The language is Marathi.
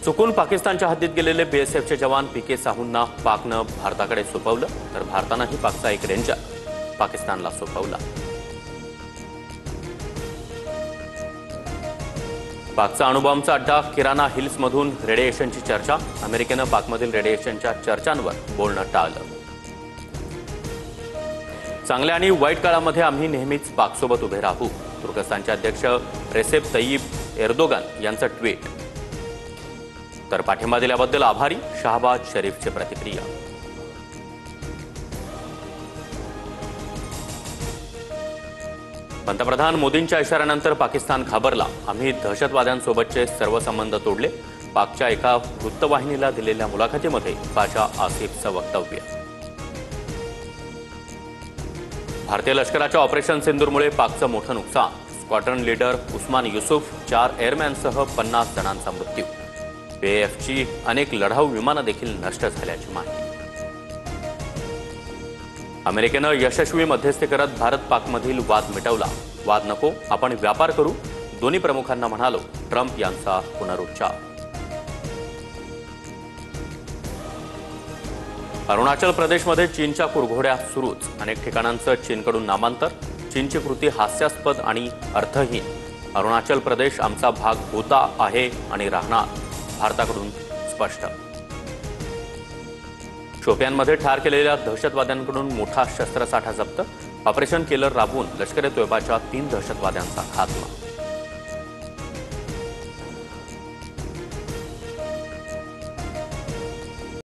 चुकून पाकिस्तानच्या हद्दीत गेलेले बीएसएफचे जवान पीके साहूंना पाकनं भारताकडे सोपवलं, तर भारतानंही पाकचा एक रेंजर पाकिस्तानला सोपवला। पाकचा अणुबॉम्बचा अड्डा किराना हिल्समधून रेडिएशनची चर्चा। अमेरिकेनं पाकमधील रेडिएशनच्या चर्चांवर बोलणं टाळलं। चांगल्या आणि वाईट काळामध्ये आम्ही नेहमीच पाकसोबत उभे राहू, तुर्कस्तानचे अध्यक्ष रेसेप तय्यिप एर्दोगान यांचं ट्विट। तर पाठिंबा दिल्याबद्दल आभारी, शहबाज शरीफची प्रतिक्रिया। पंतप्रधान मोदींच्या इशाऱ्यानंतर पाकिस्तान घाबरला। आम्ही दहशतवाद्यांसोबतचे सर्व संबंध तोडले, पाकच्या एका वृत्तवाहिनीला दिलेल्या मुलाखतीमध्ये ख्वाजा आसिफचं वक्तव्य। भारतीय लष्कराच्या ऑपरेशन सिंदूरमुळे पाकचं मोठं नुकसान। स्क्वॉड्रन लीडर उस्मान युसुफ, 4 एअरमॅनसह 50 जणांचा मृत्यू। बीएफची अनेक लढाऊ विमानं देखील नष्ट झाल्याची माहिती। अमेरिकेनं यशस्वी मध्यस्थी करत भारत पाकमधील वाद मिटवला। वाद नको, आपण व्यापार करू, दोन्ही प्रमुखांना म्हणालो, ट्रम्प यांचा पुनरुच्चार। अरुणाचल प्रदेशमध्ये चीनच्या कुरघोड्या सुरूच। अनेक ठिकाणांचं चीनकडून नामांतर। चीनची कृती हास्यास्पद आणि अर्थहीन। अरुणाचल प्रदेश आमचा भाग होता, आहे आणि राहणार, भारताकडून स्पष्ट। शोपियानमध्ये ठार केलेल्या दहशतवाद्यांकडून मोठा शस्त्रसाठा जप्त। ऑपरेशन किलर राबवून लष्कर ए तोयबाच्या 3 दहशतवाद्यांचा खात्मा।